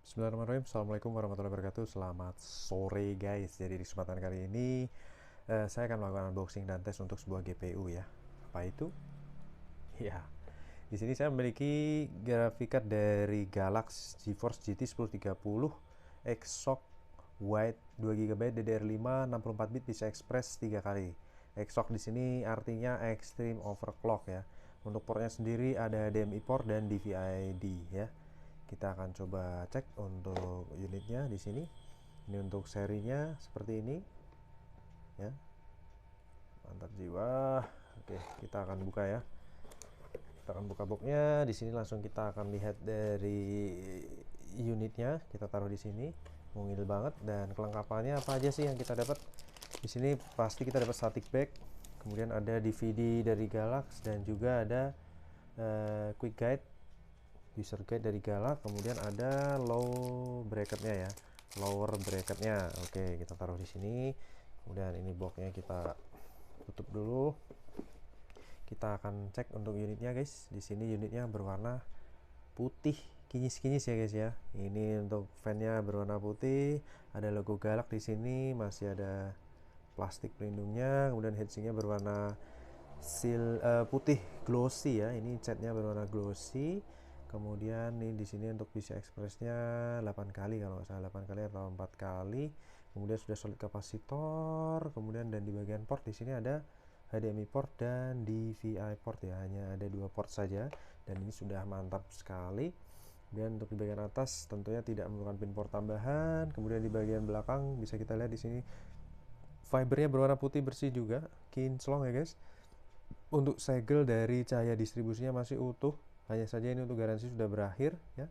Bismillahirrahmanirrahim. Assalamualaikum warahmatullahi wabarakatuh. Selamat sore guys. Jadi di kesempatan kali ini saya akan melakukan unboxing dan tes untuk sebuah GPU ya. Apa itu? Ya. Di sini saya memiliki grafik card dari Galax GeForce GT 1030 Exoc Wide 2 GB DDR5 64 bit bisa express 3 kali. Exoc di sini artinya extreme overclock ya. Untuk portnya sendiri ada HDMI port dan DVI-D ya. Kita akan coba cek untuk unitnya di sini. Ini untuk serinya seperti ini ya. Mantap jiwa. Oke, kita akan buka ya. Kita akan buka boxnya. Di sini langsung kita akan lihat dari unitnya. Kita taruh di sini. Mungil banget, dan kelengkapannya apa aja sih yang kita dapat? Di sini pasti kita dapat static bag. Kemudian ada DVD dari Galax dan juga ada quick guide, user guide dari Galax. Kemudian ada low bracketnya ya, lower bracketnya. Oke, kita taruh di sini. Kemudian ini boxnya kita tutup dulu. Kita akan cek untuk unitnya guys. Di sini unitnya berwarna putih kinyis-kinyis ya guys ya. Ini untuk fan-nya berwarna putih, ada logo Galax di sini, masih ada plastik pelindungnya. Kemudian heatsinknya berwarna putih glossy ya. Ini catnya berwarna glossy. Kemudian ini di sini untuk PCI Express-nya 8 kali kalau nggak salah, 8 kali atau 4 kali. Kemudian sudah solid kapasitor. Kemudian dan di bagian port di sini ada HDMI port dan DVI port ya, hanya ada 2 port saja, dan ini sudah mantap sekali. Dan untuk di bagian atas tentunya tidak memerlukan pin port tambahan. Kemudian di bagian belakang bisa kita lihat di sini fibernya berwarna putih bersih juga, kinclong ya guys. Untuk segel dari cahaya distribusinya masih utuh, hanya saja ini untuk garansi sudah berakhir ya.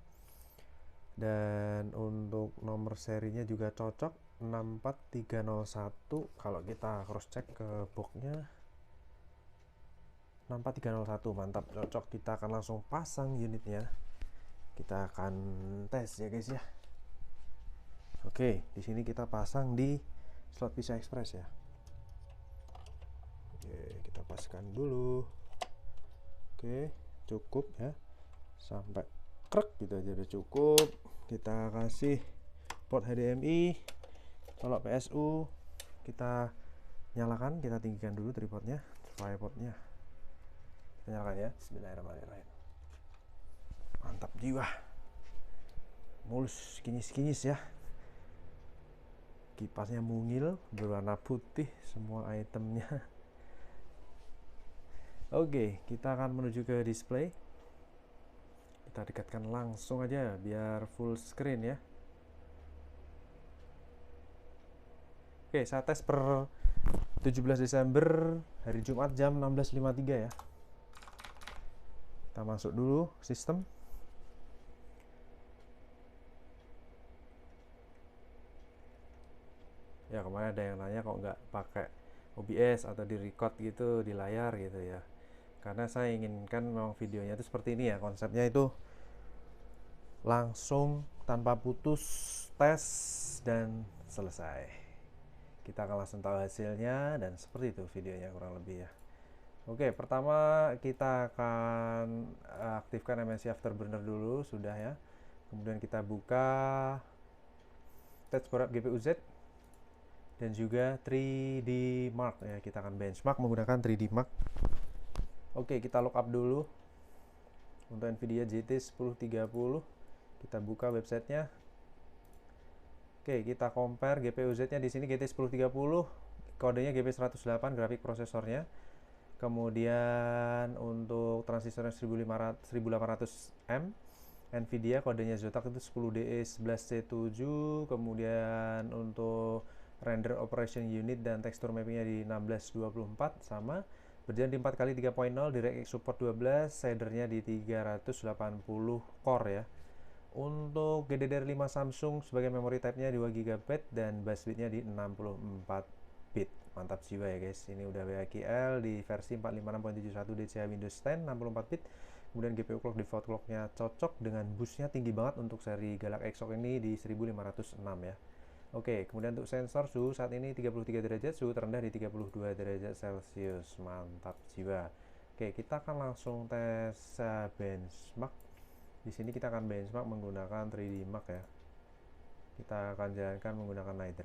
Dan untuk nomor serinya juga cocok 64301. Kalau kita cross check ke boxnya 64301, mantap, cocok. Kita akan langsung pasang unitnya. Kita akan tes ya guys ya. Oke, di sini kita pasang di slot PCI Express ya. Oke, kita paskan dulu. Oke, cukup ya. Sampai krek gitu aja udah cukup. Kita kasih port HDMI. Kalau PSU kita nyalakan, kita tinggikan dulu tripodnya, tripodnya. Kita nyalakan ya. Bismillahirrahmanirrahim. Mantap jiwa, mulus kinyis-kinyis ya. Kipasnya mungil berwarna putih semua itemnya. Oke, kita akan menuju ke display. Kita dekatkan langsung aja biar full screen ya. Oke, saya tes per 17 Desember hari Jumat jam 16.53 ya. Kita masuk dulu sistem. Ya, kemarin ada yang nanya kok nggak pakai OBS atau di record gitu di layar gitu ya. Karena saya inginkan memang videonya itu seperti ini ya, konsepnya itu langsung tanpa putus, tes dan selesai. Kita akan langsung tahu hasilnya, dan seperti itu videonya kurang lebih ya. Oke, pertama kita akan aktifkan MSI Afterburner dulu, sudah ya. Kemudian kita buka dashboard GPU Z dan juga 3D Mark ya. Kita akan benchmark menggunakan 3D Mark. Oke, kita look up dulu untuk Nvidia GT 1030. Kita buka websitenya. Oke, kita compare GPU Z-nya di sini GT 1030, kodenya GP108 grafik prosesornya. Kemudian untuk transistornya 1800M. Nvidia kodenya Zotac itu 10DE11C7. Kemudian untuk render operation unit dan texture mappingnya di 1624 sama. Berjalan di 4x3.0, DirectX support 12, shadernya di 380 core ya. Untuk GDDR5 Samsung sebagai memory type-nya 2 GB dan bus bit-nya di 64 bit. Mantap jiwa ya guys. Ini udah WKL di versi 456.71 DCI Windows 10 64 bit. Kemudian GPU clock default clock-nya cocok dengan boost-nya tinggi banget untuk seri Galax Exoc ini di 1506 ya. Oke, kemudian untuk sensor suhu saat ini 33 derajat, suhu terendah di 32 derajat Celcius. Mantap jiwa. Oke, kita akan langsung tes benchmark. Di sini kita akan benchmark menggunakan 3D Mark ya. Kita akan jalankan menggunakan night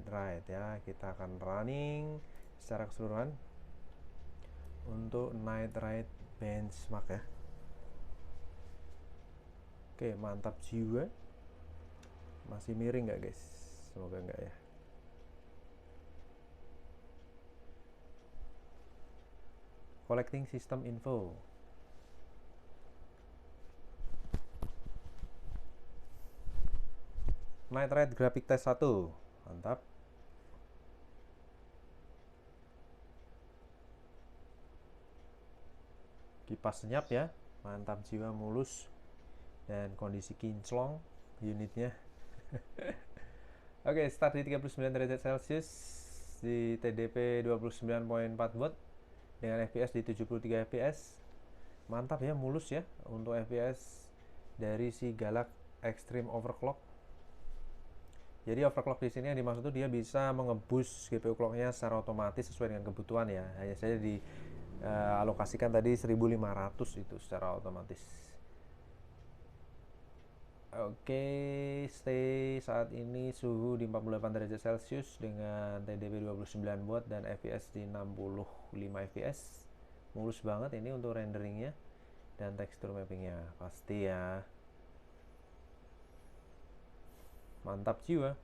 ride ya. Kita akan running secara keseluruhan untuk night ride benchmark ya. Oke, mantap jiwa. Masih miring nggak guys? Semoga nggak ya. Collecting system info. Night ride graphic test 1. Mantap. Kipas senyap ya. Mantap jiwa, mulus. Dan kondisi kinclong unitnya. Oke, start di 39 derajat Celcius di TDP 29.4 watt dengan FPS di 73 fps. Mantap ya, mulus ya untuk FPS dari si Galak Extreme Overclock. Jadi overclock di sini yang dimaksud itu dia bisa mengebus GPU clocknya secara otomatis sesuai dengan kebutuhan ya. Hanya saja di alokasikan tadi 1500 itu secara otomatis. Oke, stay saat ini suhu di 48 derajat Celcius dengan TDP 29 watt dan FPS di 65 fps. Mulus banget ini untuk renderingnya dan tekstur mappingnya pasti ya. Mantap jiwa.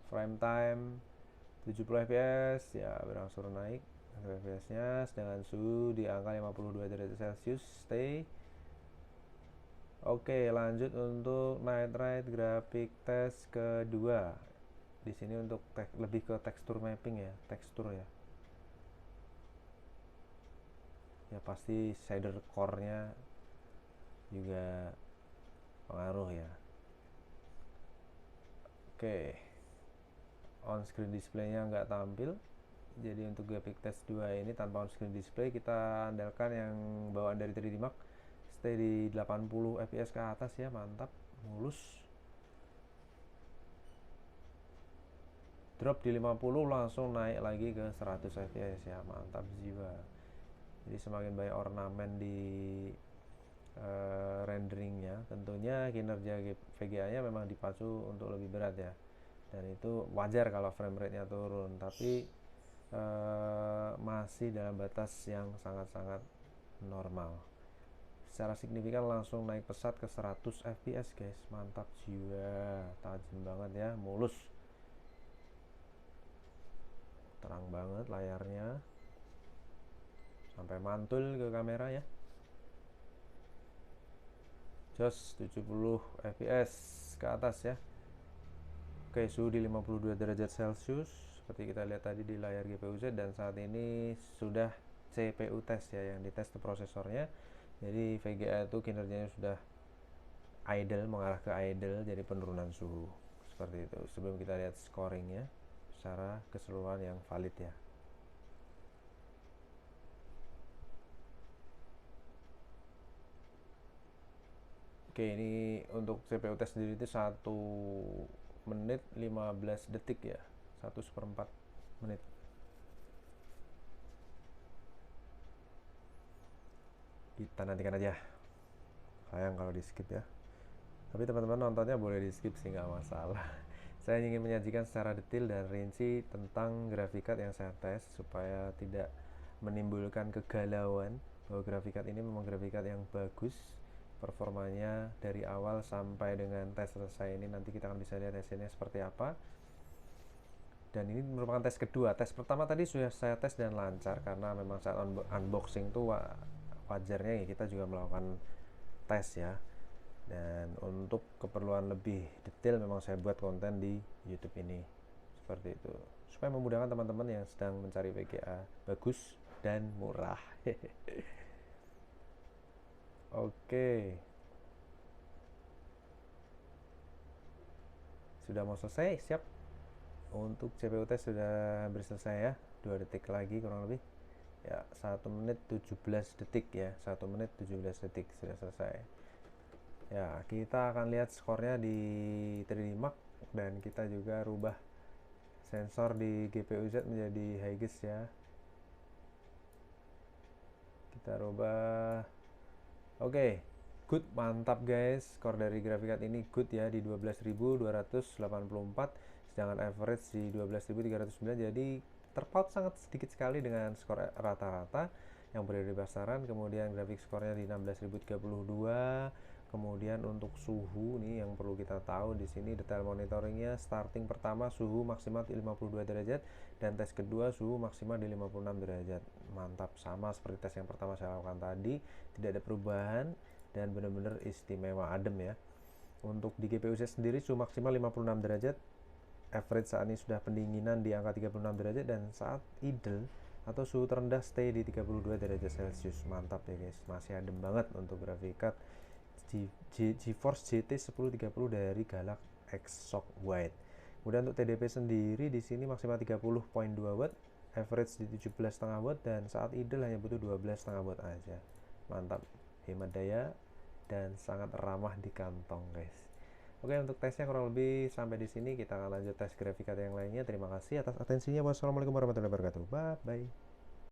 Frame time 70 fps ya, berangsur naik fps nya dengan suhu di angka 52 derajat Celcius. Stay. Oke, lanjut untuk night ride graphic test kedua. Di sini untuk lebih ke tekstur mapping ya, tekstur ya. Ya pasti shader core-nya juga pengaruh ya. Oke, on screen display-nya nggak tampil. Jadi untuk graphic test 2 ini tanpa on screen display, kita andalkan yang bawaan dari 3D Mark. Stay di 80 fps ke atas ya, mantap, mulus. Drop di 50 langsung naik lagi ke 100 fps ya, mantap jiwa. Jadi semakin banyak ornamen di renderingnya, tentunya kinerja VGA nya memang dipacu untuk lebih berat ya, dan itu wajar kalau frame rate nya turun, tapi masih dalam batas yang sangat-sangat normal. Secara signifikan langsung naik pesat ke 100 fps guys, mantap jiwa, tajam banget ya, mulus, terang banget layarnya sampai mantul ke kamera ya. Jos 70 fps ke atas ya. Oke, suhu di 52 derajat Celcius seperti kita lihat tadi di layar GPU Z, dan saat ini sudah CPU test ya, yang dites prosesornya. Jadi VGA itu kinerjanya sudah idle, mengarah ke idle, jadi penurunan suhu seperti itu. Sebelum kita lihat scoringnya secara keseluruhan yang valid ya. Oke, ini untuk CPU test sendiri itu 1 menit 15 detik ya, 1/4 menit. Kita nantikan aja, sayang kalau di skip ya, tapi teman-teman nontonnya boleh di skip sih, nggak masalah. Saya ingin menyajikan secara detail dan rinci tentang graphic card yang saya tes supaya tidak menimbulkan kegalauan bahwa graphic card ini memang graphic card yang bagus. Performanya dari awal sampai dengan tes selesai ini nanti kita akan bisa lihat hasilnya seperti apa. Dan ini merupakan tes kedua. Tes pertama tadi sudah saya tes dan lancar, karena memang saat unboxing tuh wajarnya ya kita juga melakukan tes ya. Dan untuk keperluan lebih detail memang saya buat konten di YouTube ini seperti itu, supaya memudahkan teman-teman yang sedang mencari VGA bagus dan murah. Oke, sudah mau selesai, siap. Untuk CPU test sudah hampir selesai ya, 2 detik lagi kurang lebih ya, 1 menit 17 detik ya, 1 menit 17 detik sudah selesai ya. Kita akan lihat skornya di 3D Mark, dan kita juga rubah sensor di GPU Z menjadi High-Res ya. Kita rubah Oke, good, mantap guys. Skor dari grafik card ini good ya di 12.284, sedangkan average di 12.309. Jadi terpaut sangat sedikit sekali dengan skor rata-rata yang berada di pasaran. Kemudian grafik skornya di 16.032. Kemudian untuk suhu nih yang perlu kita tahu di sini, detail monitoringnya starting pertama suhu maksimal 52 derajat dan tes kedua suhu maksimal di 56 derajat. Mantap, sama seperti tes yang pertama saya lakukan tadi, tidak ada perubahan dan benar-benar istimewa, adem ya. Untuk di GPU saya sendiri suhu maksimal 56 derajat, average saat ini sudah pendinginan di angka 36 derajat, dan saat idle atau suhu terendah stay di 32 derajat Celcius. Mantap ya guys, masih adem banget untuk grafik card GeForce GT 1030 dari Galak Exoc White. Kemudian untuk TDP sendiri di sini maksimal 30.2 watt, average di 17,5 watt, dan saat idle hanya butuh 12,5 watt aja. Mantap, hemat daya dan sangat ramah di kantong guys. Oke, untuk tesnya kurang lebih sampai di sini. Kita akan lanjut tes grafik card yang lainnya. Terima kasih atas atensinya. Wassalamualaikum warahmatullahi wabarakatuh. Bye bye.